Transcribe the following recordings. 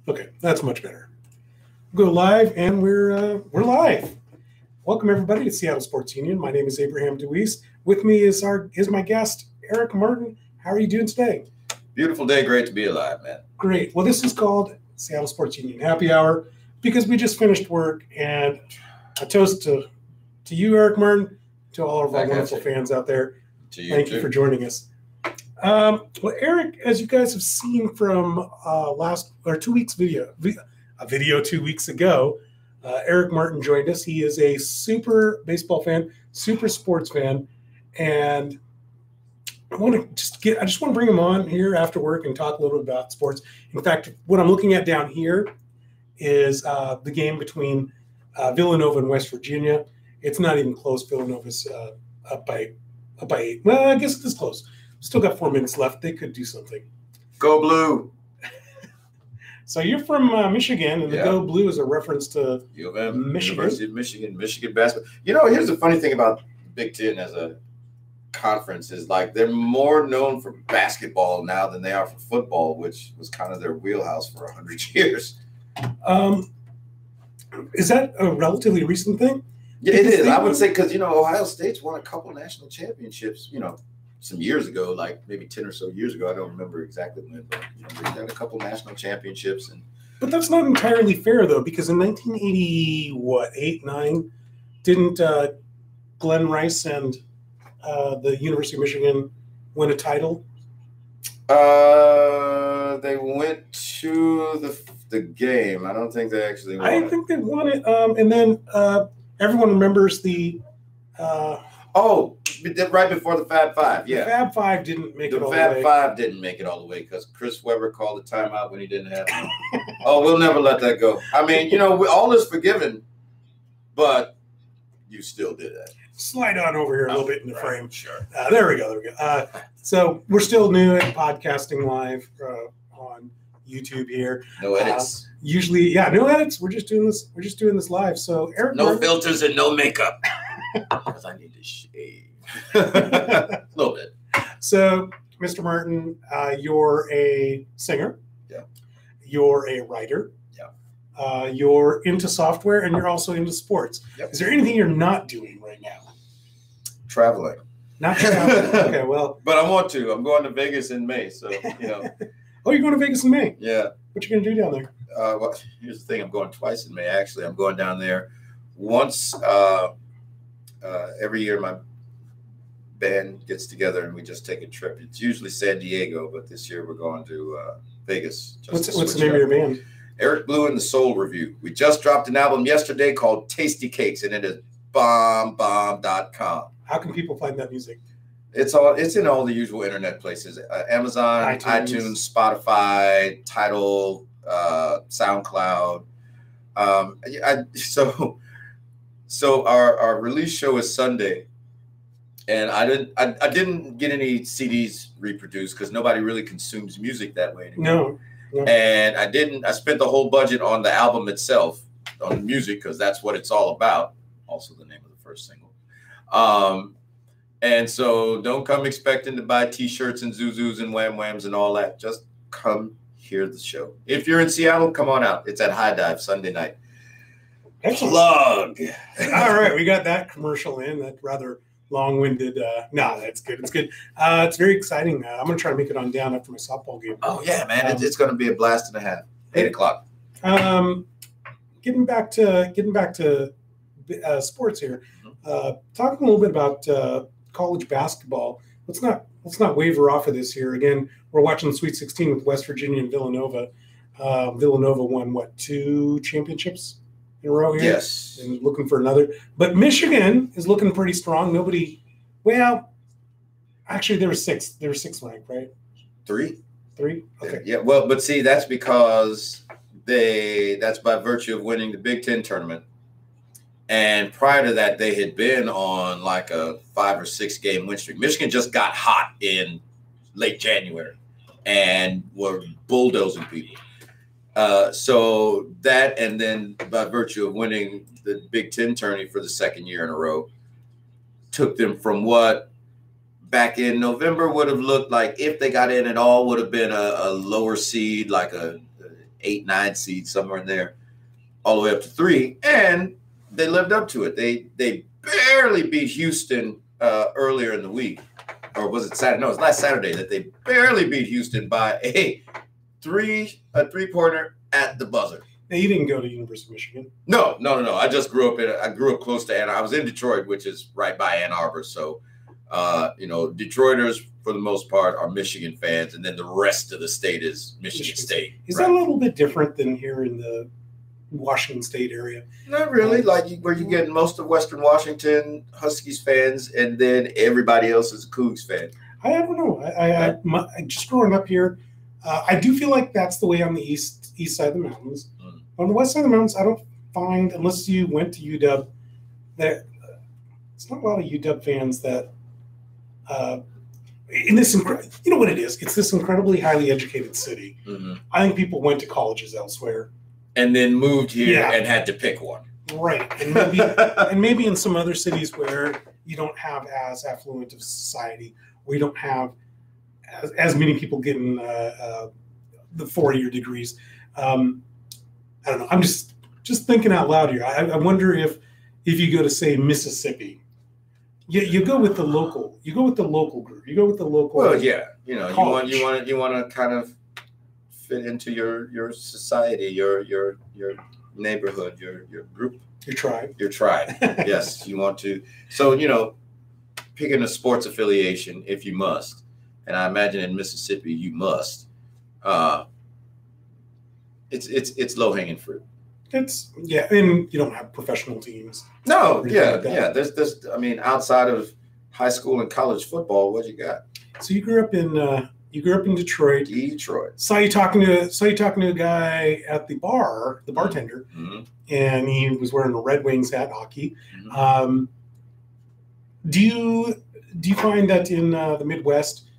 Okay, that's much better. We'll go live, and we're live. Welcome everybody to Seattle Sports Union. My name is Abraham DeWeese. With me is my guest Eric Martin. How are you doing today? Beautiful day, great to be alive, man. Great. Well, this is called Seattle Sports Union Happy Hour because we just finished work, and a toast to you, Eric Martin, to all of our wonderful fans out there. Thank you for joining us. Well, Eric, as you guys have seen from 2 weeks a video 2 weeks ago, Eric Martin joined us. He is a super baseball fan, super sports fan, and I just want to bring him on here after work and talk a little bit about sports. In fact, what I'm looking at down here is the game between Villanova and West Virginia. It's not even close. Villanova's up by 8. Well, I guess it's close. Still got 4 minutes left. They could do something. Go Blue. So you're from Michigan, and the Go Blue is a reference to U of M, Michigan. University of Michigan basketball. You know, here's the funny thing about Big Ten as a conference is like they're more known for basketball now than they are for football, which was kind of their wheelhouse for 100 years. Is that a relatively recent thing? Yeah, it is. I would say because, Ohio State's won a couple national championships, some years ago, like maybe 10 or so years ago. I don't remember exactly when, but they got a couple national championships. But that's not entirely fair, though, because in 1980, 9, didn't Glenn Rice and the University of Michigan win a title? They went to the game. I don't think they actually won it. I think they won it. And then everyone remembers the right before the Fab Five. Yeah, the Fab Five didn't make it all the way. The Fab Five didn't make it all the way because Chris Webber called the timeout when he didn't have it. We'll never let that go. I mean, all is forgiven, but you still did that. Slide on over here a little bit in the frame. Sure. There we go. So we're still new at podcasting live on YouTube here. No edits. Usually, no edits. We're just doing this live. So Eric, no filters and no makeup because I need to shave a little bit. So, Mr. Martin, you're a singer. Yeah. You're a writer. Yeah. You're into software, and you're also into sports. Yep. Is there anything you're not doing right now? Traveling. Not traveling. Okay, well. But I want to. I'm going to Vegas in May, so Oh, you're going to Vegas in May? Yeah. What you going to do down there? Well, here's the thing. I'm going twice in May. Actually, I'm going down there once every year. My band gets together and we just take a trip. It's usually San Diego, but this year we're going to Vegas. What's the name of your band? Eric Blue and the Soul Review. We just dropped an album yesterday called Tasty Cakes, and it is bomb.com. How can people find that music? It's in all the usual internet places: Amazon, iTunes, Spotify, Tidal, SoundCloud. So our release show is Sunday, and I didn't get any CDs reproduced because nobody really consumes music that way anymore. No. And I spent the whole budget on the album itself, on the music, because that's what it's all about. Also the name of the first single. And so don't come expecting to buy T-shirts and Zuzus and Wham Whams and all that. Just come hear the show. If you're in Seattle, come on out. It's at High Dive Sunday night. Excellent. Plug. All right, we got that commercial in. That rather long-winded. No, that's good. It's good. It's very exciting. I'm going to try to make it on down after my softball game. Oh yeah, man! It's going to be a blast and a half. 8 o'clock. Getting back to sports here. Talking a little bit about college basketball. Let's not waver off of this here. Again, we're watching the Sweet 16 with West Virginia and Villanova. Villanova won 2 championships in a row here? Yes. And looking for another. But Michigan is looking pretty strong. Actually they were 6. They were 6th ranked, right? 3. Okay. Yeah. Well, but see, that's because that's by virtue of winning the Big Ten tournament. And prior to that, they had been on like a 5 or 6 game win streak. Michigan just got hot in late January and were bulldozing people. So that, and then by virtue of winning the Big Ten tourney for the 2nd year in a row, took them from what back in November would have looked like, if they got in at all, would have been a lower seed, like a 8, 9 seeds, somewhere in there, all the way up to 3. And they lived up to it. They barely beat Houston earlier in the week. Or was it Saturday? No, it was last Saturday that they barely beat Houston by a three-pointer at the buzzer. Now, you didn't go to University of Michigan. No. I just grew up close to Ann Arbor. I was in Detroit, which is right by Ann Arbor. So, Detroiters for the most part are Michigan fans, and then the rest of the state is Michigan State. Is that a little bit different than here in the Washington State area? Not really. Where you get most of Western Washington Huskies fans, and then everybody else is a Cougs fan. I don't know. I just growing up here, I do feel like that's the way on the east side of the mountains. On the west side of the mountains, I don't find, unless you went to UW, that it's not a lot of UW fans that. In this, you know what it is? It's this incredibly highly educated city. Mm-hmm. I think people went to colleges elsewhere. And then moved here and had to pick one. Right. And maybe in some other cities where you don't have as affluent of society, where you don't have as many people getting the 4-year degrees. I don't know. I'm just thinking out loud here. I wonder if you go to, say, Mississippi, you go with the local. You go with the local group. You go with the local. Well, yeah. You want to kind of fit into your society, your neighborhood, your group, your tribe. Yes, you want to. So picking a sports affiliation if you must, and I imagine in Mississippi you must. It's low hanging fruit. And you don't have professional teams. No, yeah. There's. I mean, outside of high school and college football, what you got? So you grew up in Detroit. Saw you talking to a guy at the bar, the bartender, mm-hmm. and he was wearing a Red Wings hat, hockey. Mm-hmm. Do you find that in the Midwest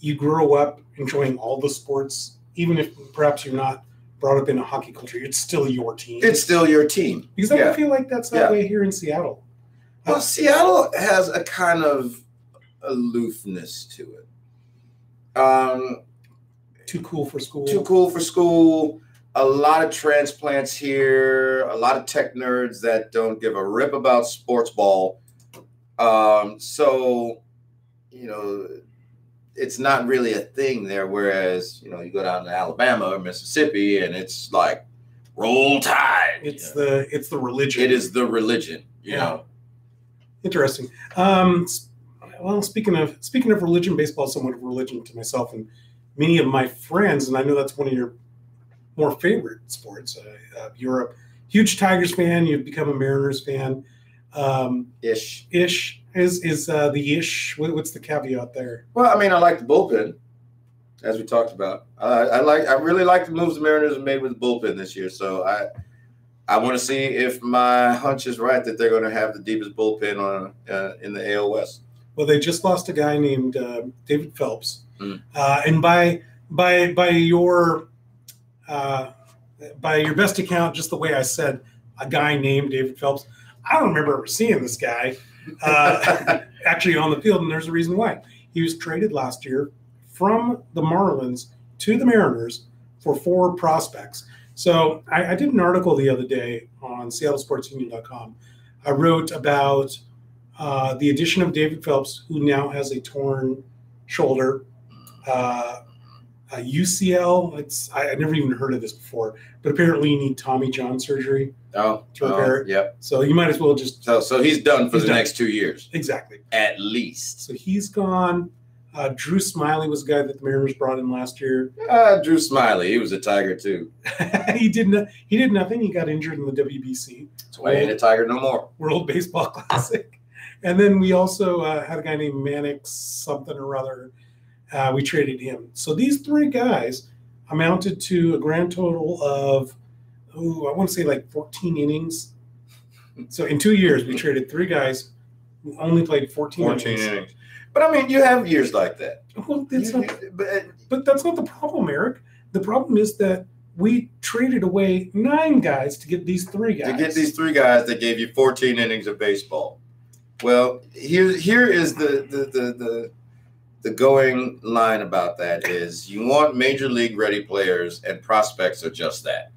you grow up enjoying all the sports, even if perhaps you're not brought up in a hockey culture? It's still your team. It's still your team. Because I don't feel like that's that way here in Seattle. Well, Seattle has a kind of aloofness to it. Too cool for school. A lot of transplants here. A lot of tech nerds that don't give a rip about sports ball. It's not really a thing there. Whereas, you go down to Alabama or Mississippi and it's like roll tide. It's the religion. It is the religion, you know. Interesting. Well, speaking of religion, baseball is somewhat of religion to myself and many of my friends, and I know that's one of your more favorite sports. You're a huge Tigers fan. You've become a Mariners fan. Ish is the ish. What's the caveat there? Well, I mean, I like the bullpen, as we talked about. I really like the moves the Mariners have made with the bullpen this year. So I want to see if my hunch is right that they're going to have the deepest bullpen in the AL West. Well, they just lost a guy named David Phelps, and by your best account, just the way I said, a guy named David Phelps. I don't remember ever seeing this guy actually on the field, and there's a reason why. He was traded last year from the Marlins to the Mariners for 4 prospects. So I did an article the other day on SeattleSportsUnion.com. I wrote about the addition of David Phelps, who now has a torn shoulder, a UCL. I never even heard of this before, but apparently you need Tommy John surgery to repair it. Yep. So you might as well just. So he's done for the next 2 years. Exactly. At least. So he's gone. Drew Smiley was a guy that the Mariners brought in last year. Drew Smiley, he was a Tiger too. He did nothing. He got injured in the WBC. That's why he ain't a Tiger no more. World Baseball Classic. And then we also had a guy named Mannix something or other. We traded him. So these 3 guys amounted to a grand total of, I want to say like 14 innings. So in 2 years, we traded 3 guys who only played 14 innings. But I mean, you have years like that. Well, but that's not the problem, Eric. The problem is that we traded away 9 guys to get these 3 guys. To get these 3 guys that gave you 14 innings of baseball. Well, here is the the going line about that is you want major league ready players, and prospects are just that.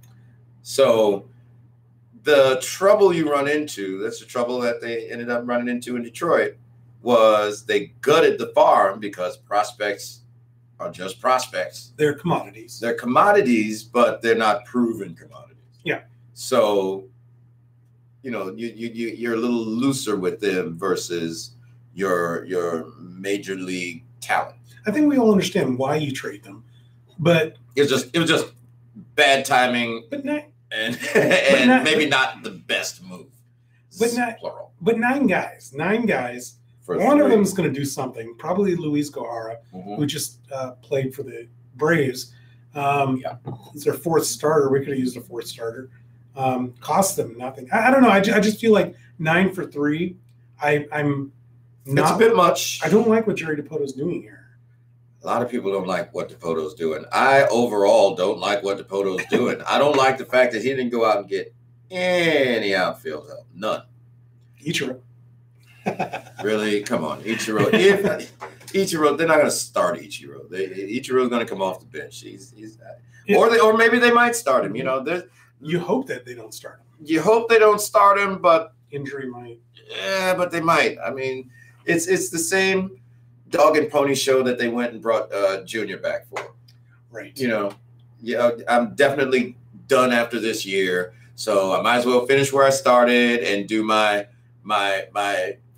So the trouble you run into, that's the trouble that they ended up running into in Detroit, was they gutted the farm because prospects are just prospects. They're commodities. They're commodities, but they're not proven commodities. Yeah. So, you're a little looser with them versus your major league talent. I think we all understand why you trade them, but it was just bad timing, and maybe not the best move. Plural. But nine guys. One of them is going to do something. Probably Luis Gohara, who just played for the Braves. He's their fourth starter. We could have used a fourth starter. Cost them nothing. I don't know. I just feel like 9 for 3. I'm not. It's a bit much. I don't like what Jerry DiPoto's doing here. A lot of people don't like what DiPoto's doing. I overall don't like what DiPoto's doing. I don't like the fact that he didn't go out and get any outfield help. None. Ichiro. Really? Come on. Ichiro. Ichiro, they're not going to start Ichiro. Ichiro's going to come off the bench. Or maybe they might start him. You hope that they don't start him. You hope they don't start him, but injury might. Yeah, but they might. I mean, it's the same dog and pony show that they went and brought Junior back for. Right. I'm definitely done after this year, so I might as well finish where I started and do my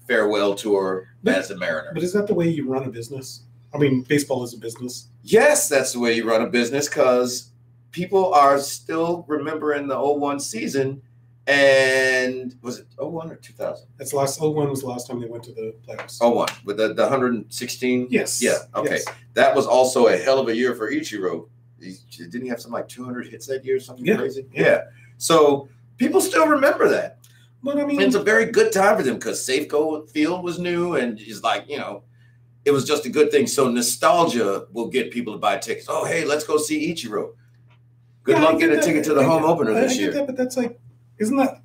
farewell tour as a Mariner. But is that the way you run a business? I mean, baseball is a business. Yes, that's the way you run a business, because people are still remembering the 01 season. And was it 01 or 2000? That's 01 was the last time they went to the playoffs. 01 with the 116. Yes. Yeah. Okay. Yes. That was also a hell of a year for Ichiro. Didn't he have something like 200 hits that year? Something crazy. Yeah. So people still remember that. But I mean, it's a very good time for them because Safeco Field was new, and it's like, it was just a good thing. So nostalgia will get people to buy tickets. Oh, hey, let's go see Ichiro. Good luck getting a ticket to the home opener this year. That, but that's like, isn't that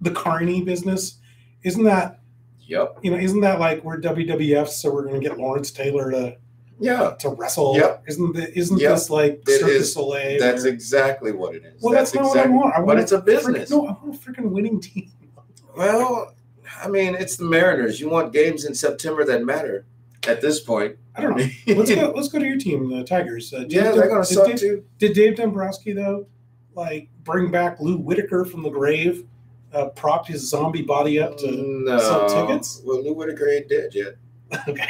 the Carney business? Isn't that? Yep. Isn't that like we're WWF, so we're going to get Lawrence Taylor to wrestle? Yep. Isn't this like Cirque du Soleil? That's exactly what it is. Well, that's not what I want. But it's a business. I want a freaking winning team. Well, I mean, it's the Mariners. You want games in September that matter at this point. I don't know. Let's go to your team, the Tigers. They're going to suck too. Did Dave Dombrowski, though, bring back Lou Whitaker from the grave, propped his zombie body up to sell tickets? Well, Lou Whitaker ain't dead yet. Okay.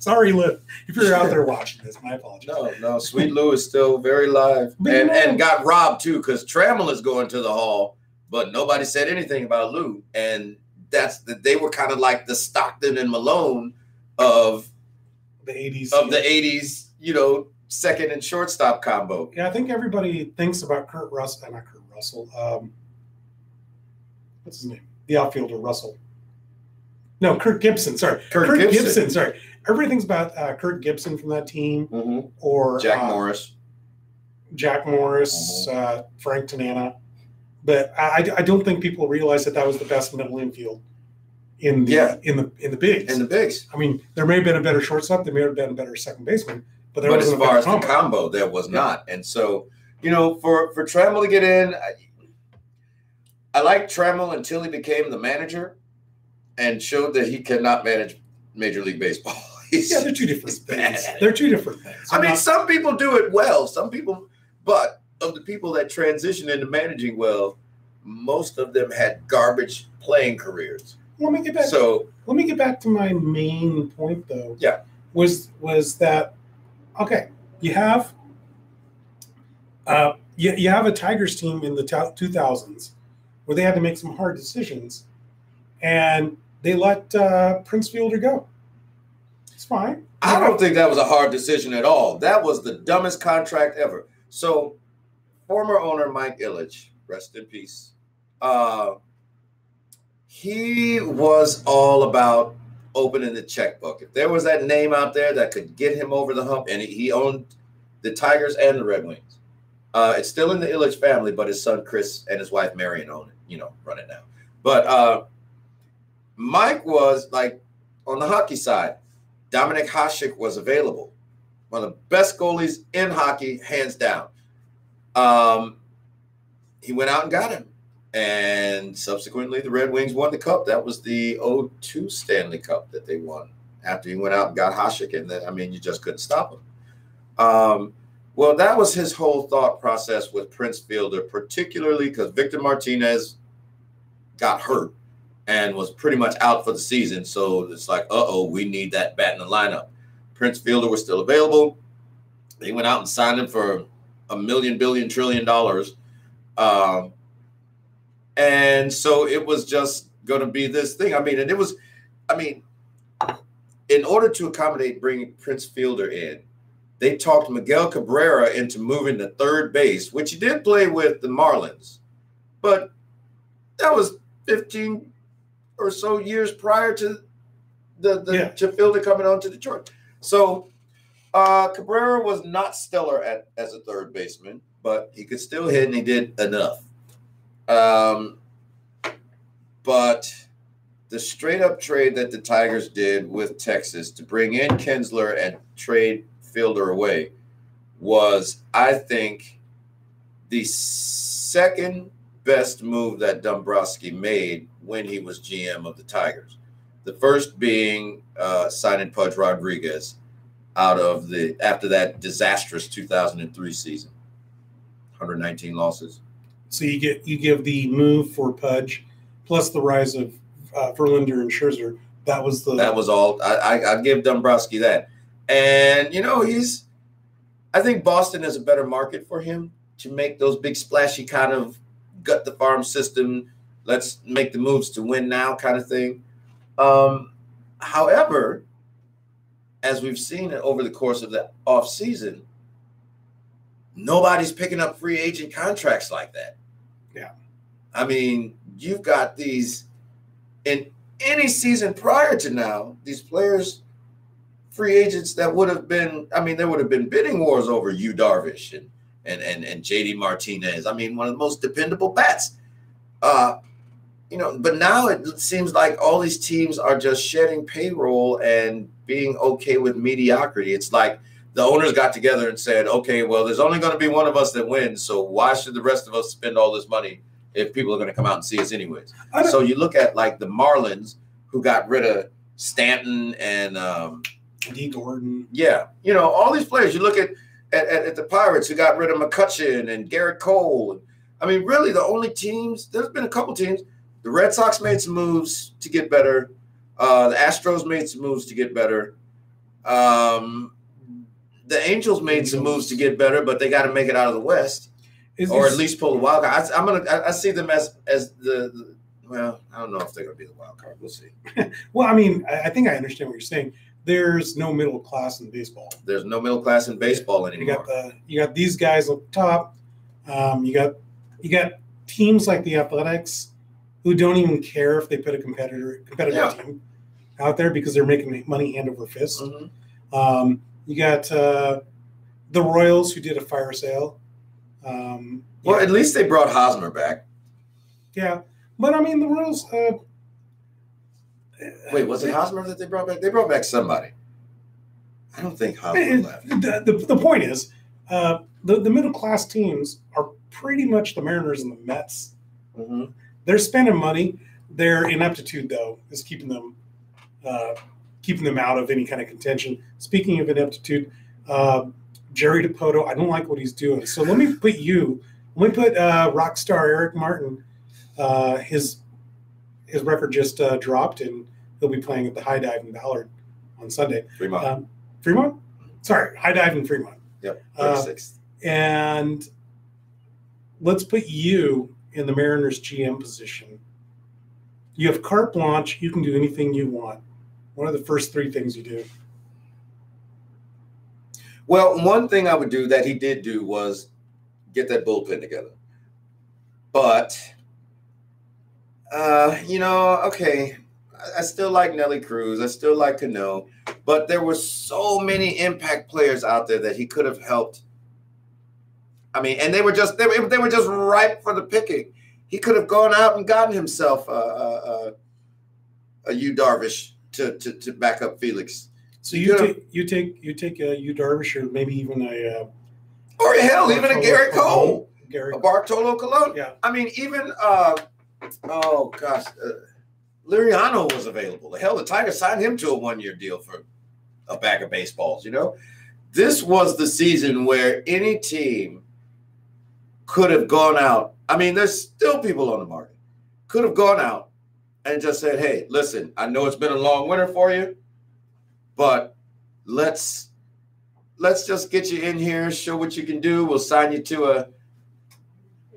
Sorry, Lou. If you're out there watching this, my apologies. No. Sweet Lou is still very live. And got robbed, too, because Trammell is going to the Hall, but nobody said anything about Lou. And they were kind of like the Stockton and Malone of the 80s. Of the 80s, second and shortstop combo. Yeah, I think everybody thinks about Kurt Russell. Not Kurt Russell. What's his name? The outfielder, Russell. No, Kurt Gibson. Sorry. Kurt Gibson. Sorry. Everybody thinks about Kurt Gibson from that team, or Jack Morris. Frank Tanana. But I don't think people realize that was the best middle infield in the bigs. In the bigs. I mean, there may have been a better shortstop. There may have been a better second baseman. But as far as the combo, there was not. And so, for Trammell to get in, I liked Trammell until he became the manager and showed that he cannot manage Major League Baseball. They're two different things. They're two different things. I mean, some people do it well. But of the people that transition into managing well, most of them had garbage playing careers. Let me get back to my main point, though. Yeah. Was that okay? You have a Tigers team in the 2000s where they had to make some hard decisions, and they let Prince Fielder go. It's fine. I don't think that was a hard decision at all. That was the dumbest contract ever. So, former owner Mike Ilitch, rest in peace. He was all about opening the checkbook. If there was that name out there that could get him over the hump, and he owned the Tigers and the Red Wings. It's still in the Ilitch family, but his son Chris and his wife Marion own it, run it now. But Mike was like on the hockey side. Dominic Hasek was available. One of the best goalies in hockey, hands down. He went out and got him. And subsequently, the Red Wings won the cup. That was the 2002 Stanley Cup that they won after he went out and got Hasek. And then, I mean, you just couldn't stop him. Well, that was his whole thought process with Prince Fielder, particularly because Victor Martinez got hurt and was pretty much out for the season. So it's like, we need that bat in the lineup. Prince Fielder was still available. They went out and signed him for $1 million, billion, trillion. And so it was just going to be this thing. In order to accommodate bringing Prince Fielder in, they talked Miguel Cabrera into moving to third base, which he did play with the Marlins. But that was 15 or so years prior to to Fielder coming on to Detroit. So Cabrera was not stellar as a third baseman, but he could still hit, and he did enough. But the straight-up trade that the Tigers did with Texas to bring in Kinsler and trade Fielder away was, I think, the second best move that Dombrowski made when he was GM of the Tigers. The first being signing Pudge Rodriguez after that disastrous 2003 season, 119 losses. So you give the move for Pudge plus the rise of Verlander and Scherzer. That was all. I give Dombrowski that. And, I think Boston is a better market for him to make those big splashy kind of gut the farm system, let's make the moves to win now kind of thing. However, as we've seen over the course of the offseason, nobody's picking up free agent contracts like that. Yeah. I mean, you've got these in any season prior to now, these players, free agents that would have been, there would have been bidding wars over Yu Darvish and JD Martinez. One of the most dependable bats. But now it seems like all these teams are just shedding payroll and being okay with mediocrity. It's like the owners got together and said, okay, well, there's only going to be one of us that wins, so why should the rest of us spend all this money if people are going to come out and see us anyways? So you look at like the Marlins, who got rid of Stanton and D. Gordon. Yeah. All these players. You look at the Pirates, who got rid of McCutchen and Garrett Cole. Really the only teams, there's been a couple teams. The Red Sox made some moves to get better. The Astros made some moves to get better. The Angels made some moves to get better, but they got to make it out of the West, or at least pull the wild card. I see them as the well, I don't know if they're going to be the wild card. We'll see. Well, I think I understand what you're saying. There's no middle class in baseball. There's no middle class in baseball anymore. You got these guys up top. You got teams like the Athletics who don't even care if they put a competitive team out there because they're making money hand over fist. Mm-hmm. You got the Royals, who did a fire sale. At least they brought Hosmer back. Yeah, but the Royals. Wait, was it Hosmer that they brought back? They brought back somebody. I don't think Hosmer left. The point is, the middle class teams are pretty much the Mariners and the Mets. Mm-hmm. They're spending money. Their ineptitude, though, is keeping them out of any kind of contention. Speaking of ineptitude, Jerry Dipoto, I don't like what he's doing. So let me put rock star Eric Martin. His record just dropped, and he'll be playing at the High Dive in Ballard on Sunday. Fremont? Sorry, High Dive in Fremont. Yep, 36th. And let's put you in the Mariners GM position. You have carte blanche. You can do anything you want. What are the first three things you do? Well, one thing I would do that he did do was get that bullpen together. But, okay, I still like Nelly Cruz. I still like Cano. But there were so many impact players out there that he could have helped. And they were just ripe for the picking. He could have gone out and gotten himself a Yu Darvish to back up Felix. So you take a Yu Darvish or maybe even a or hell, even a Garrett Cole, a Bartolo Colon. Yeah. I mean, even Liriano was available. Hell, the Tigers signed him to a 1-year deal for a bag of baseballs. You know, this was the season where any team could have gone out. I mean, there's still people on the market. Could have gone out and just said, "Hey, listen, I know it's been a long winter for you, but let's just get you in here, show what you can do. We'll sign you to a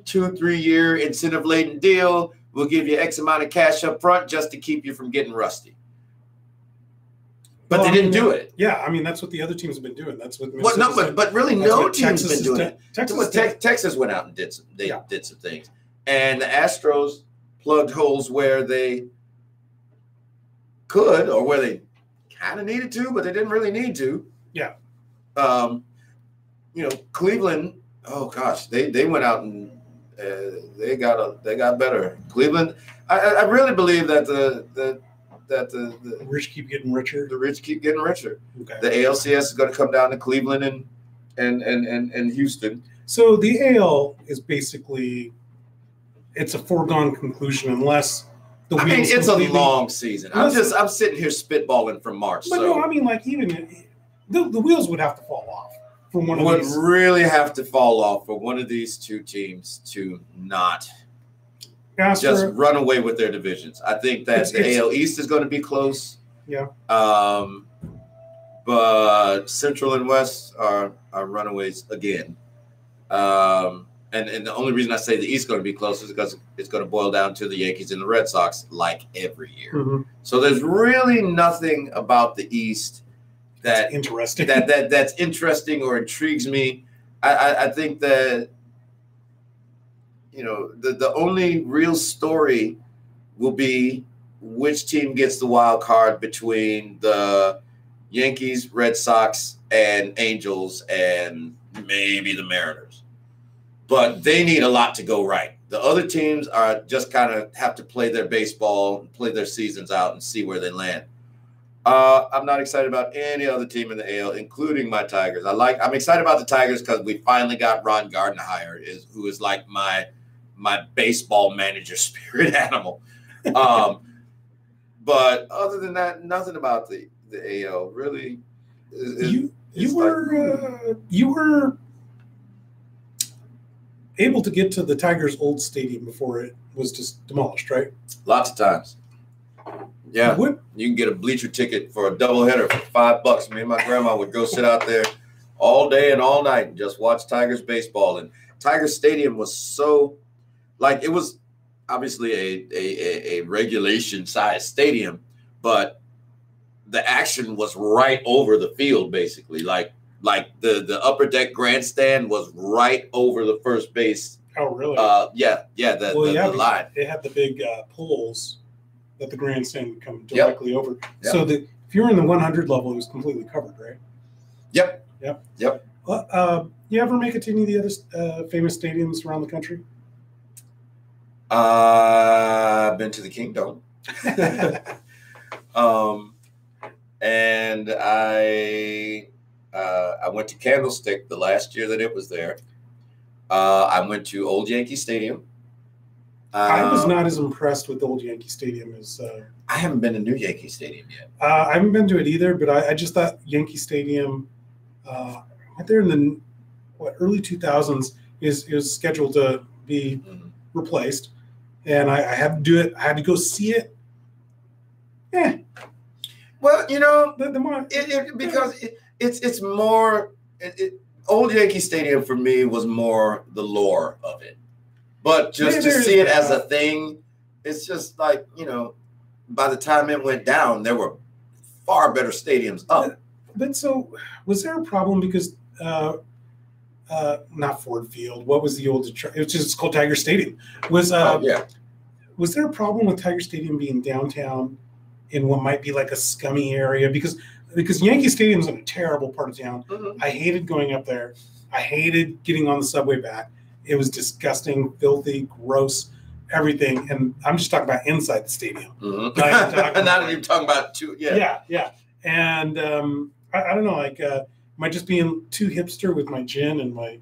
2-3 year incentive-laden deal. We'll give you X amount of cash up front just to keep you from getting rusty." But they didn't do it. Yeah, I mean, that's what the other teams have been doing. That's what. But really, no team's been doing it. Texas went out and did some things, and the Astros plugged holes where they could or where they kind of needed to, but they didn't really need to. Yeah. Cleveland. Oh gosh, they went out and they got better. Cleveland. I really believe that the rich keep getting richer. The rich keep getting richer. Okay. The ALCS is going to come down to Cleveland and Houston. So the AL is basically it's a foregone conclusion unless the wheels. I mean, it's a long season. I'm sitting here spitballing from March. But no, I mean, like even the wheels would have to fall off from one of these. Would really have to fall off for one of these two teams to not just run away with their divisions. I think that the AL East is going to be close. Yeah. But Central and West are runaways again. And the only reason I say the East is going to be close is because it's going to boil down to the Yankees and the Red Sox like every year. Mm-hmm. So there's really nothing about the East that's interesting or intrigues me. I think that the only real story will be which team gets the wild card between the Yankees, Red Sox, and Angels, and maybe the Mariners. But they need a lot to go right. The other teams are just kind of have to play their baseball and play their seasons out and see where they land. I'm not excited about any other team in the AL, including my Tigers. I'm excited about the Tigers because we finally got Ron Gardenhire, who is like my baseball manager spirit animal. But other than that, nothing about the AL really. You were able to get to the Tigers' old stadium before it was just demolished, right? Lots of times. Yeah, you can get a bleacher ticket for a doubleheader for $5. Me and my grandma would go sit out there all day and all night and just watch Tigers baseball. And Tigers Stadium was so, it was obviously a regulation-sized stadium, but the action was right over the field, basically. Like the upper deck grandstand was right over the first base. Oh, really? The line. It had the big poles that the grandstand would come directly over. Yep. So if you're in the 100 level, it was completely covered, right? Yep. Well, you ever make it to any of the other famous stadiums around the country? I've been to the Kingdom. And I went to Candlestick the last year that it was there. I went to Old Yankee Stadium. I was not as impressed with Old Yankee Stadium as. I haven't been to New Yankee Stadium yet. I haven't been to it either, but I just thought Yankee Stadium, right there in the early 2000s, is scheduled to be replaced, and I had to do it. I had to go see it. Yeah. Well, because it's more. Old Yankee Stadium for me was more the lore of it. But just to see it as a thing, it's just like, by the time it went down, there were far better stadiums up. But so, was there a problem because, not Ford Field, what was the old Detroit? It was just called Tiger Stadium. Was there a problem with Tiger Stadium being downtown in what might be like a scummy area? Because Yankee Stadium's in a terrible part of town. Mm-hmm. I hated going up there. I hated getting on the subway back. It was disgusting, filthy, gross, everything. And I'm just talking about inside the stadium. Mm-hmm. Not even talking about Yeah. And I don't know, like, am I just being too hipster with my gin and my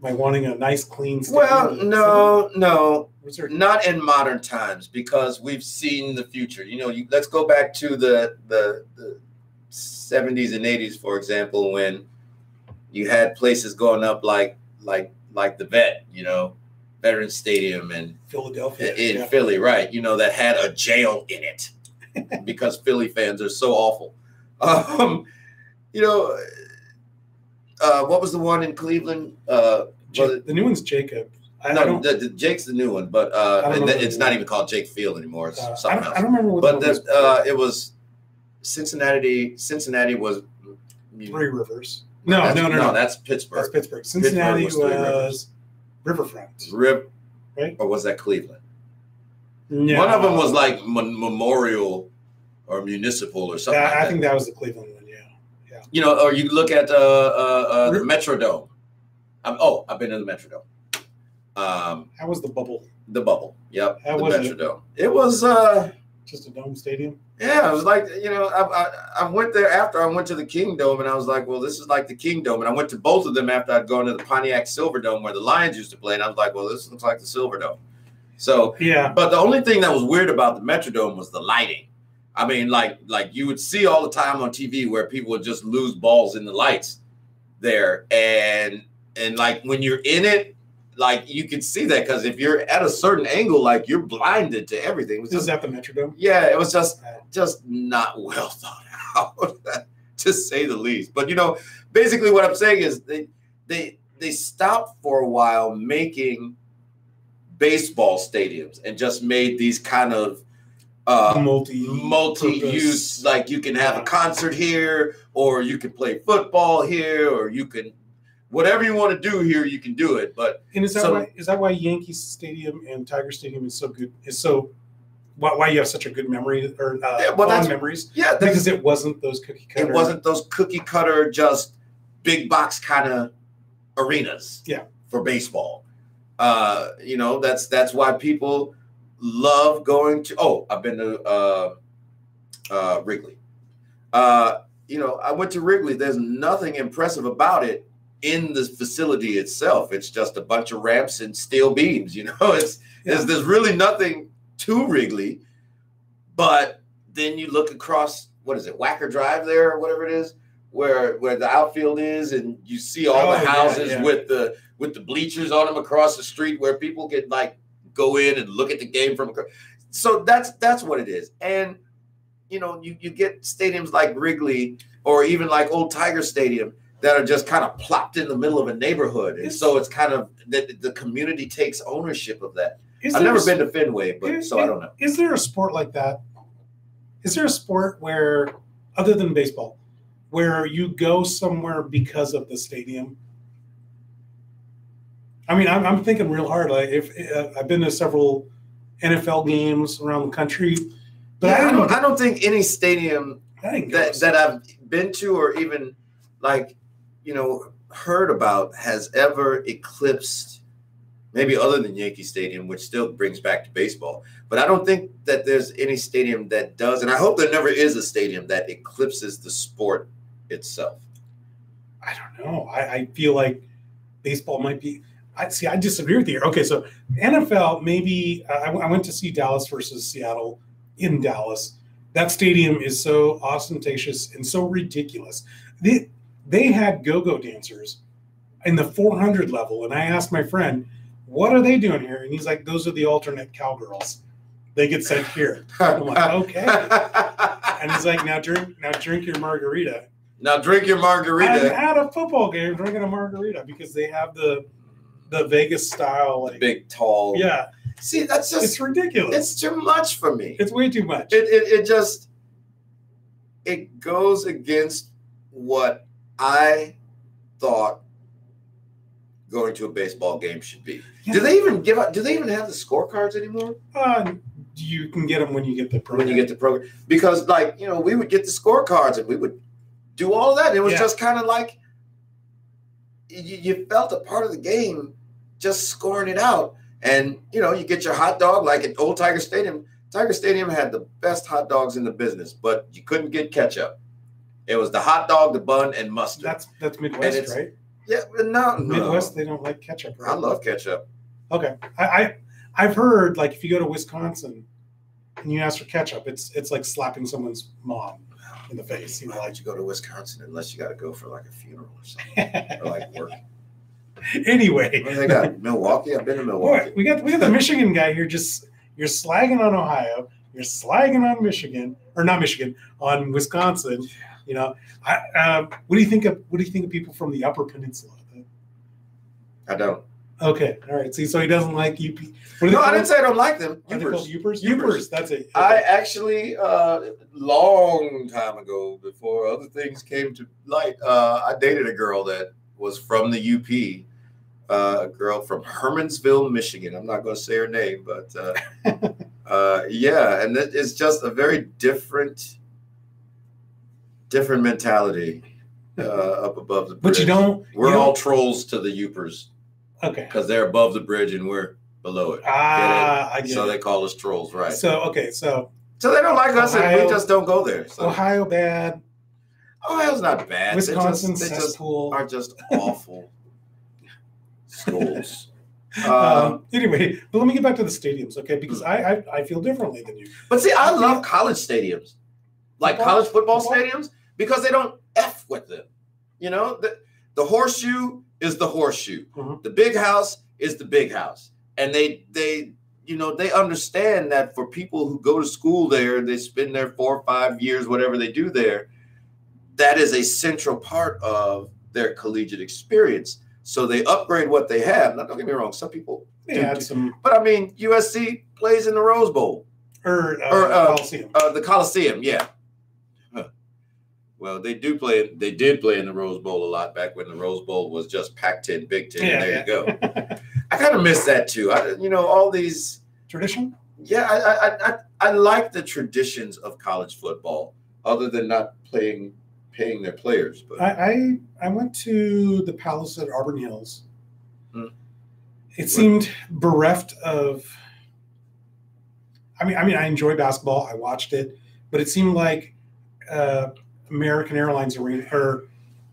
wanting a nice clean stadium? Well, no, not in modern times, because we've seen the future. You know, let's go back to the 70s and 80s, for example, when you had places going up like the Vet, you know, Veterans Stadium in Philadelphia, in Philly, right? You know, that had a jail in it because Philly fans are so awful. You know, what was the one in Cleveland? The new one's Jacob. Jake's the new one, but it's not even called Jake Field anymore. It's something else. I don't remember what. But it was Cincinnati. Cincinnati was Three Rivers. No, that's Pittsburgh. That's Pittsburgh. Cincinnati was Riverfront. Right? Or was that Cleveland? No. One of them was like Memorial or Municipal or something. I think that was the Cleveland one. Yeah. You know, or you look at the Metrodome. I've been in the Metrodome. How was the bubble? The bubble. Yep. How the was Metrodome. It was just a dome stadium. Yeah, it was like, you know, I went there after I went to the Kingdome, and I was like, well, this is like the Kingdome. And I went to both of them after I'd gone to the Pontiac Silverdome where the Lions used to play, and I was like, well, this looks like the Silverdome. So yeah. But the only thing that was weird about the Metrodome was the lighting. I mean, like you would see all the time on TV where people would just lose balls in the lights there, and like when you're in it, like you can see that, because if you're at a certain angle, like you're blinded to everything. Is that the Metrodome? Yeah, it was just not well thought out, to say the least. But you know, basically what I'm saying is they stopped for a while making baseball stadiums and just made these kind of multi-use, like you can have a concert here, or you can play football here, or you can whatever you want to do here, you can do it. But is that why Yankee Stadium and Tiger Stadium is so good? Why you have such a good memory or fond memories? Yeah, because it wasn't those cookie cutter. It wasn't those cookie cutter, just big box kind of arenas. Yeah, for baseball. You know, that's why people love going to. Oh, I've been to Wrigley. You know, I went to Wrigley. There's nothing impressive about it in the facility itself. It's just a bunch of ramps and steel beams. You know, there's really nothing to Wrigley. But then you look across, what is it, Wacker Drive there or whatever it is, where the outfield is, and you see all the houses with the bleachers on them across the street where people can like go in and look at the game from across. So that's what it is. And you know, you get stadiums like Wrigley or even like Old Tiger Stadium that are just kind of plopped in the middle of a neighborhood. And so it's kind of the community takes ownership of that. I've never been to Fenway, but I don't know. Is there a sport like that? Is there a sport where, other than baseball, where you go somewhere because of the stadium? I mean, I'm thinking real hard. Like, if I've been to several NFL games around the country, but I don't think any stadium that I've been to or even like, you know, heard about has ever eclipsed, maybe other than Yankee Stadium, which still brings back to baseball. But I don't think that there's any stadium that does, and I hope there never is a stadium that eclipses the sport itself. I don't know. I feel like baseball might be. I disagree with you. Okay, so NFL, maybe I went to see Dallas versus Seattle in Dallas. That stadium is so ostentatious and so ridiculous. They had go-go dancers in the 400 level, and I asked my friend, what are they doing here? And he's like, those are the alternate cowgirls. They get sent here. I'm like, okay. And he's like, now drink your margarita. Now drink your margarita. At a football game, drinking a margarita because they have the Vegas style, like big, tall. Yeah. See, that's just, it's ridiculous. It's too much for me. It's way too much. It goes against what I thought going to a baseball game should be. Yeah. Do they even have the scorecards anymore? You can get them when you get the program. When you get the program. Because, like, you know, we would get the scorecards and we would do all of that. And it was just kind of like you felt a part of the game just scoring it out. And, you know, you get your hot dog like at Old Tiger Stadium. Tiger Stadium had the best hot dogs in the business, but you couldn't get ketchup. It was the hot dog, the bun, and mustard. That's Midwest, right? Yeah, no. Midwest, they don't like ketchup, right? I love ketchup. Okay. I've heard, like, if you go to Wisconsin and you ask for ketchup, it's like slapping someone's mom in the face. You know, why'd you go to Wisconsin unless you got to go for like a funeral or something or like work? Anyway, what do they got? Milwaukee. I've been to Milwaukee. Boy, we got the Michigan guy here. You're slagging on Ohio. You're slagging on Michigan, or not Michigan, on Wisconsin. You know, what do you think of people from the Upper Peninsula? I don't. Okay, all right. See, so he doesn't like UP. No, I didn't say I don't like them. Youpers. That's it. Okay. I actually, long time ago, before other things came to light, I dated a girl that was from the UP. A girl from Hermansville, Michigan. I'm not going to say her name, but yeah, and it's just a very different mentality up above the bridge. But we're all trolls to the Youpers. Okay. Because they're above the bridge and we're below it. I get it. So they call us trolls, right? So they don't like us, and we just don't go there. So. Ohio bad. Ohio's not bad. Wisconsin they just are just awful schools. Anyway, but let me get back to the stadiums, okay? Because I feel differently than you. But see, I love college stadiums, like college football stadiums, because they don't F with them. You know, the horseshoe is the horseshoe. Mm-hmm. The big house is the big house. And they understand that for people who go to school there, they spend their 4 or 5 years, whatever they do there, that is a central part of their collegiate experience. So they upgrade what they have. Now, don't get me wrong, some people but I mean, USC plays in the Rose Bowl. Or Coliseum. The Coliseum, yeah. Well, they did play in the Rose Bowl a lot back when the Rose Bowl was just Pac-10, Big Ten. Yeah, there you go. I kind of miss that too. All these tradition. Yeah, I like the traditions of college football, other than not paying their players. But I went to the Palace at Auburn Hills. It seemed bereft of. I mean, I enjoy basketball. I watched it, but it seemed like. American Airlines Arena or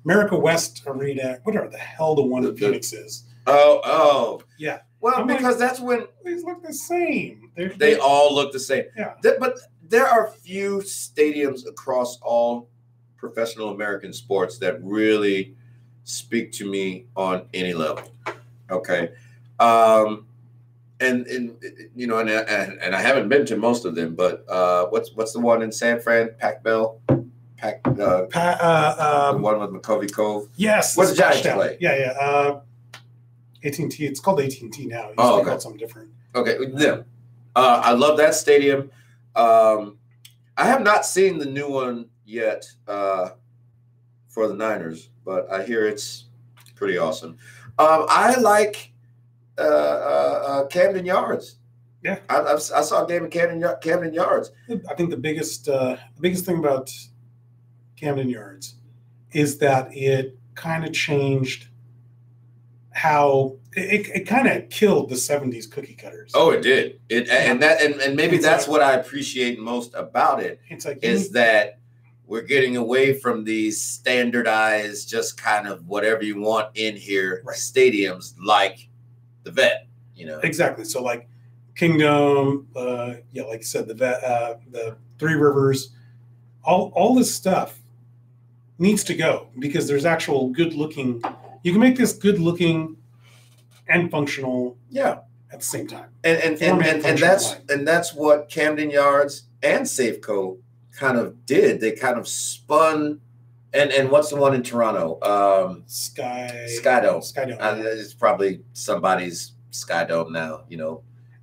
America West Arena, whatever the hell the one in Phoenix is. Oh. Yeah. Well, because that's when these look the same. They all look the same. Yeah. But there are few stadiums across all professional American sports that really speak to me on any level. Okay. And I haven't been to most of them, but what's the one in San Fran? Pac-Bell? The one with McCovey Cove. Yes. What's the Giants play? Yeah. AT&T. It's called AT&T now. It used to be called something different. Okay. Yeah. I love that stadium. I have not seen the new one yet for the Niners, but I hear it's pretty awesome. I like Camden Yards. Yeah. I saw a game at Camden Yards. I think the biggest thing about Camden Yards is that it kind of changed how it kind of killed the 70s cookie cutters. Oh, it did. And maybe that's what I appreciate most about it. It's like that we're getting away from these standardized, just kind of whatever you want in here stadiums like the Vet, Exactly. So like Kingdom, like you said, the Vet, the Three Rivers, all this stuff needs to go because there's actual good looking. You can make this good looking and functional, at the same time. And that's what Camden Yards and Safeco kind of did. They kind of spun. And what's the one in Toronto? Skydome. It's probably somebody's Skydome now.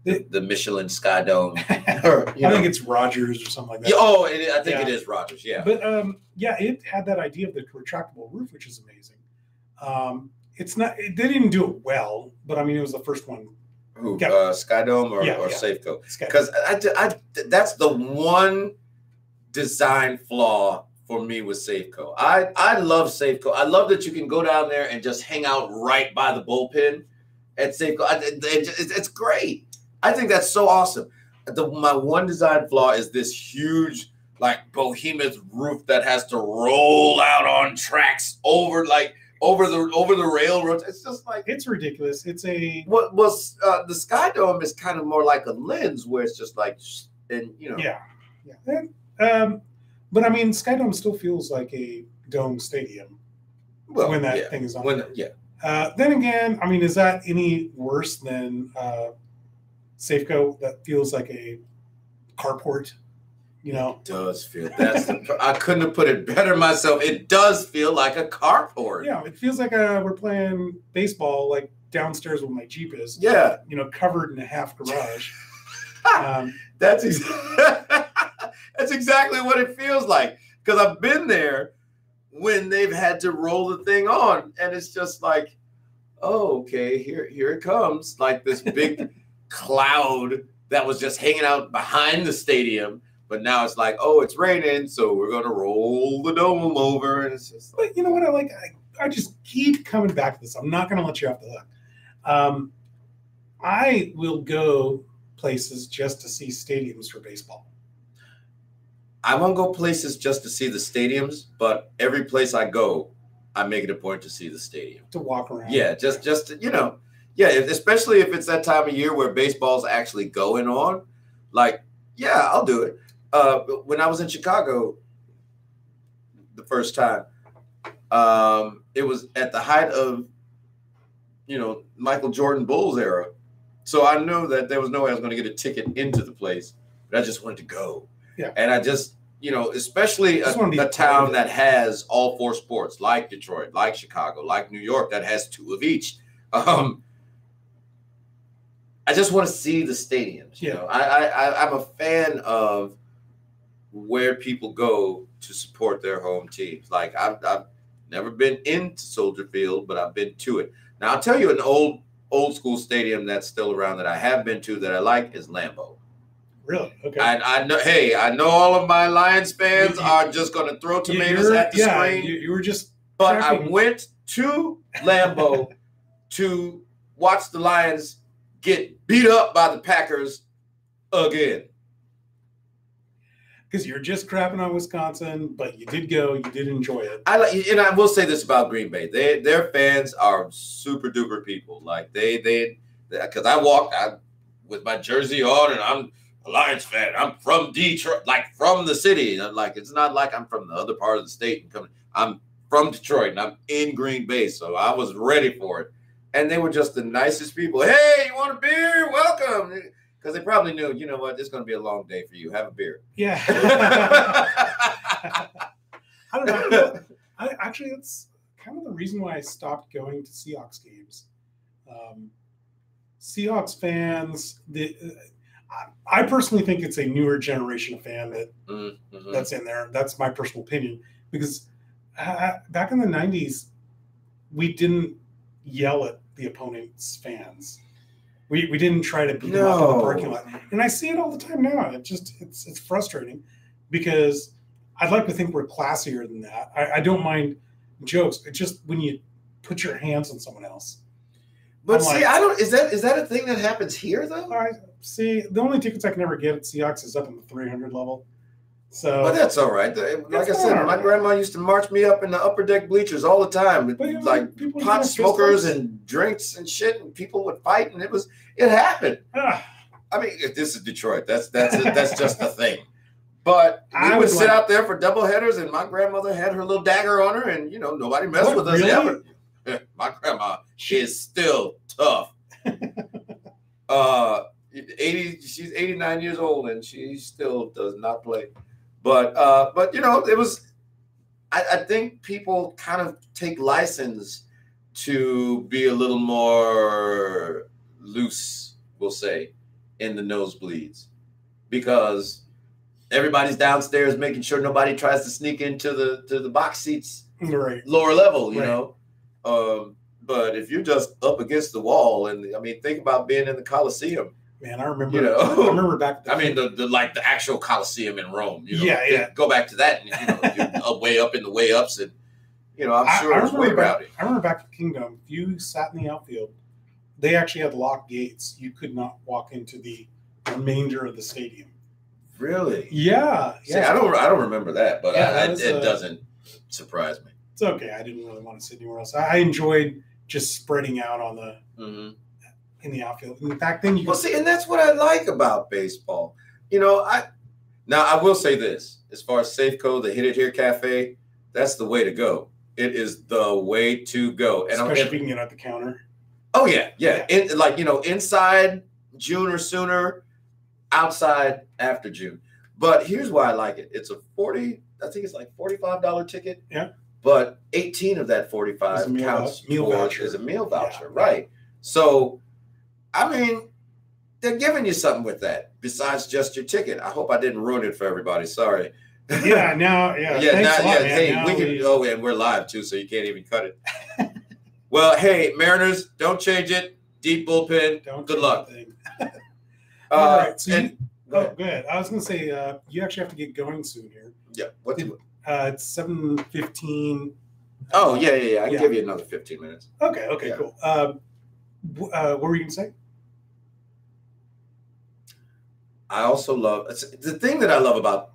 The Michelin Skydome. I think it's Rogers or something like that. I think it is Rogers. Yeah. But it had that idea of the retractable roof, which is amazing. They didn't do it well, but I mean, it was the first one. Who, Skydome or Safeco? Because that's the one design flaw for me with Safeco. I love Safeco. I love that you can go down there and just hang out right by the bullpen at Safeco. It's great. I think that's so awesome. My one design flaw is this huge like behemoth roof that has to roll out on tracks over the railroads. It's just like it's ridiculous. It's a what was the Sky Dome is kind of more like a lens where it's just like, and yeah. But I mean, Sky Dome still feels like a dome stadium when that thing is on. Then again, I mean, is that any worse than Safeco? That feels like a carport. It does feel. I couldn't have put it better myself. It does feel like a carport. Yeah, it feels like we're playing baseball like downstairs where my Jeep is. Yeah, covered in a half garage. That's exactly what it feels like, because I've been there when they've had to roll the thing on, and it's just like, oh, okay, here it comes, like this big cloud that was just hanging out behind the stadium. But now it's like, oh, it's raining, so we're going to roll the dome over. And it's just like, you know what I like? I just keep coming back to this. I'm not going to let you off the hook. I will go places just to see stadiums for baseball. I won't go places just to see the stadiums, but every place I go, I make it a point to see the stadium. To walk around. Yeah, just to, especially if it's that time of year where baseball's actually going on. Like, yeah, I'll do it. When I was in Chicago the first time, it was at the height of, Michael Jordan Bulls era. So I knew that there was no way I was going to get a ticket into the place, but I just wanted to go. Yeah. And I just, especially a town that has all four sports, like Detroit, like Chicago, like New York, that has two of each. I just want to see the stadiums. I'm a fan of where people go to support their home teams. Like I've never been into Soldier Field, but I've been to it. Now I'll tell you an old school stadium that's still around that I have been to that I like is Lambeau. Really? Okay. I know. Hey, I know all of my Lions fans are just going to throw tomatoes at the screen. You were just. But I went to Lambeau to watch the Lions get beat up by the Packers again. Because you're just crapping on Wisconsin, but you did go, you did enjoy it. And I will say this about Green Bay: their fans are super duper people. Like because I walked with my jersey on, and I'm a Lions fan. I'm from Detroit, like from the city. And like it's not like I'm from the other part of the state and coming. I'm from Detroit, and I'm in Green Bay, so I was ready for it. And they were just the nicest people. Hey, you want a beer? Welcome. Because they probably knew, you know what, this is going to be a long day for you. Have a beer. Yeah. I don't know. Actually, that's kind of the reason why I stopped going to Seahawks games. Seahawks fans, I personally think it's a newer generation of fan that's in there. That's my personal opinion. Because back in the 90s, we didn't yell at the opponent's fans. We didn't try to beat them up in the parking lot. And I see it all the time now. It's frustrating because I'd like to think we're classier than that. I don't mind jokes. It's just when you put your hands on someone else. But see, is that a thing that happens here though? See, the only tickets I can ever get at Seahawks is up in the 300 level. So, but that's all right. Like I said, my grandma used to march me up in the upper deck bleachers all the time, like pot smokers and drinks and shit, and people would fight, and it happened. I mean, if this is Detroit, that's just a thing. But we would sit out there for double headers, and my grandmother had her little dagger on her, and nobody messed with us ever. My grandma is still tough. She's 89 years old, and she still does not play. But it was. I think people kind of take license to be a little more loose, we'll say, in the nosebleeds, because everybody's downstairs making sure nobody tries to sneak into the box seats, lower level, you know. But if you're just up against the wall, and I mean, think about being in the Coliseum. Man, I remember. I remember back. The actual Coliseum in Rome. Yeah. Go back to that, and you're way up in the way ups, and I'm sure it was way rowdy. I remember back at the Kingdom. If you sat in the outfield, they actually had locked gates. You could not walk into the remainder of the stadium Really? Yeah. See, I don't remember that, but it doesn't surprise me. It's okay. I didn't really want to sit anywhere else. I enjoyed just spreading out on the in the outfield. In fact, then you see, and that's what I like about baseball. I will say this: as far as Safeco, the Hit It Here Cafe, that's the way to go. It is the way to go, and especially if you can get at the counter. Oh yeah. Inside June or sooner, outside after June. But here's why I like it: it's a $45 ticket. Yeah. But 18 of that 45 counts as a meal voucher, right? So, I mean, they're giving you something with that besides just your ticket. I hope I didn't ruin it for everybody. Sorry. Yeah. Now. Yeah. Thanks a lot, man. Hey, we can. Oh, and we're live too, so you can't even cut it. Well, hey, Mariners, don't change it. Deep bullpen. Good luck. All right. So go ahead. I was going to say you actually have to get going soon here. Yeah. It's 7:15. Oh, yeah. I can give you another 15 minutes. Okay, cool. What were you going to say? I also love the thing that I love about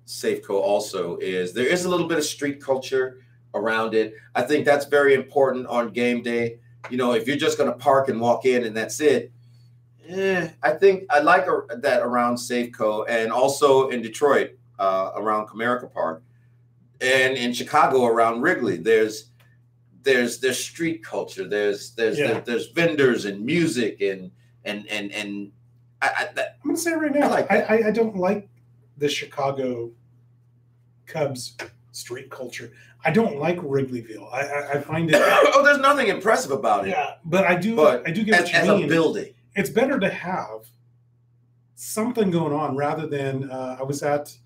Safeco also is there is a little bit of street culture around it. I think that's very important on game day. If you're just going to park and walk in and that's it, I think I like that around Safeco and also in Detroit around Comerica Park. And in Chicago around Wrigley, there's street culture. There's vendors and music and I'm gonna say it right now. I don't like the Chicago Cubs street culture. I don't like Wrigleyville. I find it. There's nothing impressive about it. Yeah, but I do get what you mean. As a building, it's better to have something going on rather than I was at.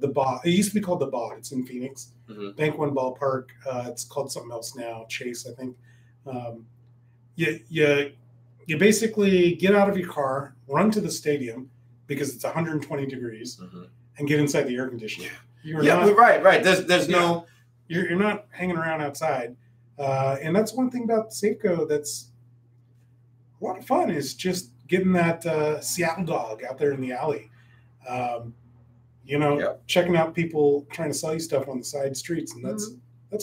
The Bod. It used to be called the Bod. It's in Phoenix. Bank One Ballpark. It's called something else now. Chase, I think. You basically get out of your car, run to the stadium because it's 120 degrees, and get inside the air conditioning. Right. There's no. You're not hanging around outside, and that's one thing about Safeco that's a lot of fun is just getting that Seattle dog out there in the alley. Checking out people trying to sell you stuff on the side streets, and that's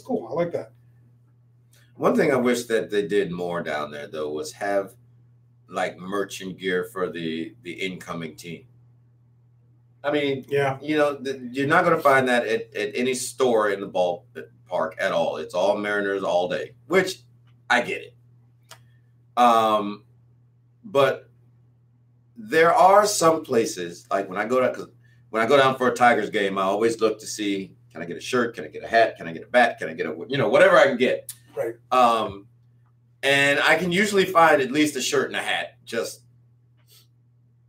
cool. I like that. One thing I wish that they did more down there though was have like merch and gear for the incoming team. I mean, you're not going to find that at any store in the ballpark at all. It's all Mariners all day, which I get it. But there are some places like when I go down for a Tigers game, I always look to see, can I get a shirt? Can I get a hat? Can I get a bat? Can I get whatever I can get. Right. And I can usually find at least a shirt and a hat just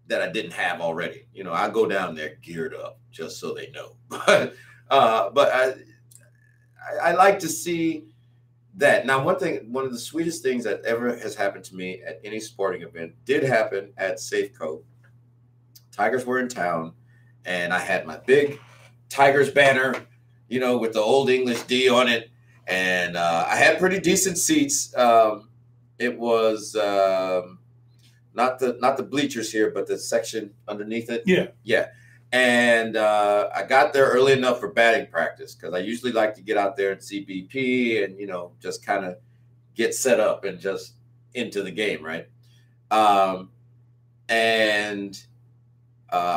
that I didn't have already. I go down there geared up just so they know. But I like to see that. Now, one of the sweetest things that ever has happened to me at any sporting event did happen at Safeco. Tigers were in town. And I had my big Tigers banner, with the old English D on it. And I had pretty decent seats. It was not the bleachers here, but the section underneath it. Yeah. And I got there early enough for batting practice because I usually like to get out there and see BP and, just kind of get set up and just into the game, right? I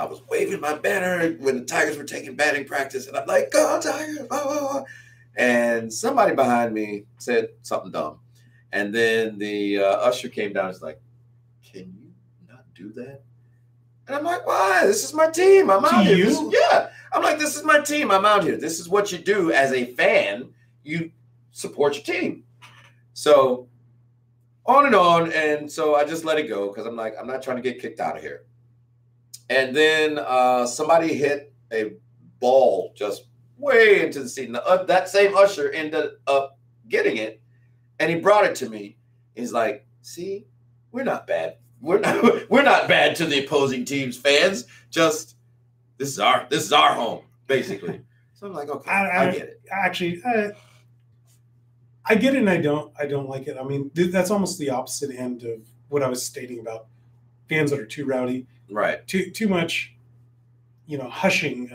was waving my banner when the Tigers were taking batting practice, and I'm like, "Go Tigers!" Blah, blah, blah. And somebody behind me said something dumb, and then the usher came down and was like, "Can you not do that?" And I'm like, "Why? This is my team. I'm out here." I'm like, "This is my team. I'm out here. This is what you do as a fan. You support your team." So on, and so I just let it go because I'm like, I'm not trying to get kicked out of here. And then somebody hit a ball just way into the seat. And that same usher ended up getting it, and he brought it to me. He's like, "See, we're not bad. We're not bad to the opposing team's fans. Just this is our home, basically." So I'm like, "Okay, I get it." Actually, I get it, and I don't like it. I mean, that's almost the opposite end of what I was stating about fans that are too rowdy. Right. Too much hushing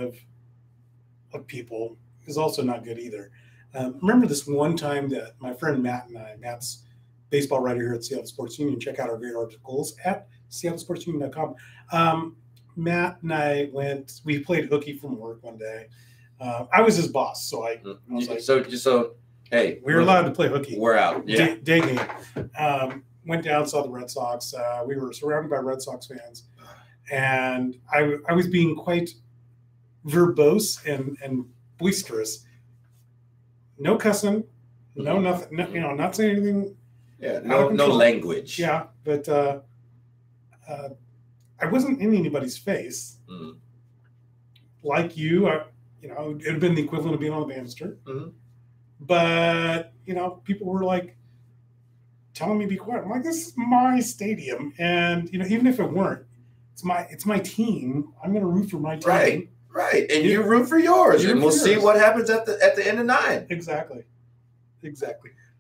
of people is also not good either. Remember this one time that my friend Matt's baseball writer here at Seattle Sports Union, check out our great articles at seattlesportsunion.com. Matt and I we played hooky from work one day. I was his boss, so I was like, so hey, we were allowed to play hooky. We're out. Yeah. Day game. Went down, saw the Red Sox. We were surrounded by Red Sox fans, and I was being quite verbose and boisterous. No cussing, no nothing. No, not saying anything. Yeah, no language. Yeah, but I wasn't in anybody's face. Mm. Like you, it would have been the equivalent of being on the banister. Mm-hmm. But people were like telling me to be quiet. I'm like, this is my stadium, and even if it weren't, it's my team. I'm going to root for my team. Right, and you root for yours, and we'll see what happens at the end of 9. Exactly.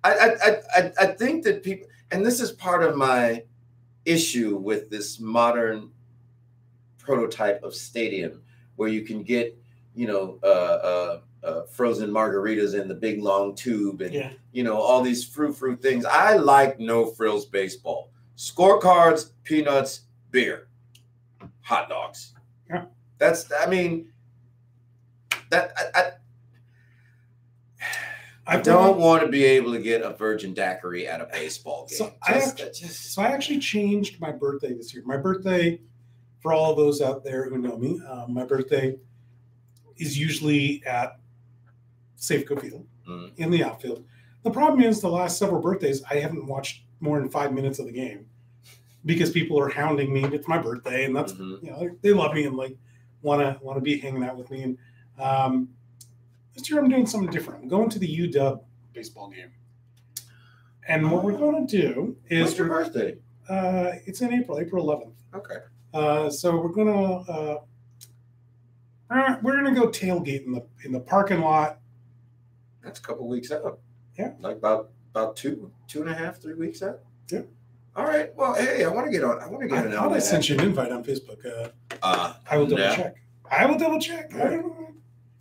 I think that people, and this is part of my issue with this modern prototype of stadium, where you can get frozen margaritas in the big long tube, and all these fruit things. I like no frills baseball. Scorecards, peanuts, beer, hot dogs. Yeah. I don't want to be able to get a virgin daiquiri at a baseball game. So I actually changed my birthday this year. My birthday, for all those out there who know me, my birthday is usually at Safeco Field in the outfield. The problem is the last several birthdays, I haven't watched more than 5 minutes of the game because people are hounding me. It's my birthday, and that's they love me and want to be hanging out with me. And this year I'm doing something different. I'm going to the UW baseball game, and what we're going to do is when's your birthday? It's in April 11th. Okay. So we're gonna go tailgate in the parking lot. That's a couple weeks out. Yeah. Like about 2.5, 3 weeks out. Yeah. All right. Well, hey, I want to get on. I thought I sent you an invite on Facebook. I will double check. I don't know.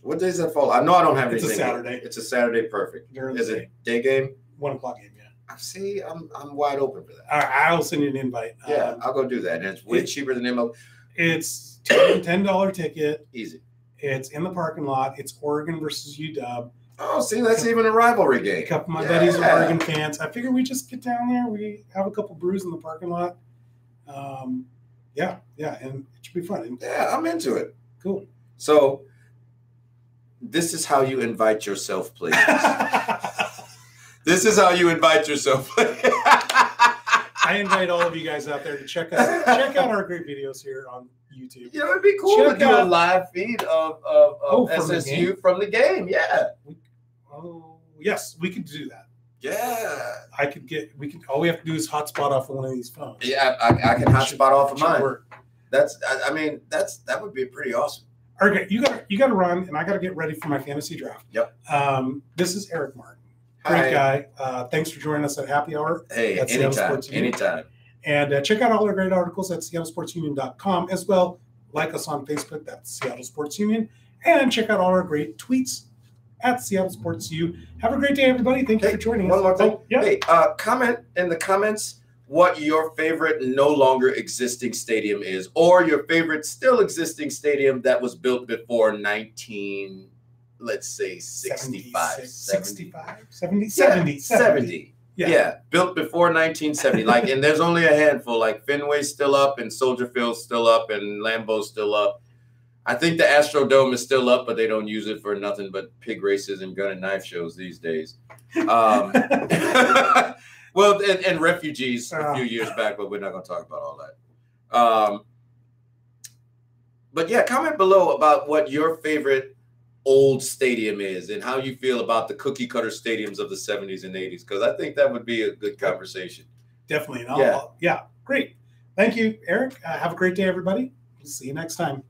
What days that fall? I know I don't have anything. It's a Saturday. It's a Saturday. Perfect. Is it day game? 1:00 game. Yeah. See, I'm wide open for that. All right, I'll send you an invite. Yeah, I'll go do that. And it's way cheaper than MLB. It's $10 ticket. Easy. It's in the parking lot. It's Oregon versus UW. Oh, see, that's even a rivalry game. A couple of my buddies are Oregon fans. I figure we just get down there. We have a couple brews in the parking lot. And it should be fun. Yeah, I'm into it. Cool. So this is how you invite yourself, please. This is how you invite yourself. I invite all of you guys out there to check out our great videos here on YouTube. It'd be cool to do a live feed of SSU from the game. Yeah. Yes, we could do that. Yeah. All we have to do is hotspot off of one of these phones. Yeah, I can hotspot off of mine. That would be pretty awesome. Okay, you got to run, and I got to get ready for my fantasy draft. Yep. This is Eric Martin. Great guy. Thanks for joining us at Happy Hour. Hey, anytime. And check out all our great articles at seattlesportsunion.com as well. Like us on Facebook, that's Seattle Sports Union. And check out all our great tweets at Seattle Sports U. Have a great day, everybody. Thank you for joining us. One more thing. Hey, comment in the comments what your favorite no longer existing stadium is, or your favorite still existing stadium that was built before 70. Yeah, built before 1970. And there's only a handful. Like Fenway's still up, and Soldier Field's still up, and Lambeau's still up. I think the Astrodome is still up, but they don't use it for nothing but pig races and gun and knife shows these days. Well, and refugees a few years back, but we're not going to talk about all that. But yeah, comment below about what your favorite old stadium is and how you feel about the cookie cutter stadiums of the 70s and 80s, because I think that would be a good conversation. Definitely. Yeah, great. Thank you, Eric. Have a great day, everybody. See you next time.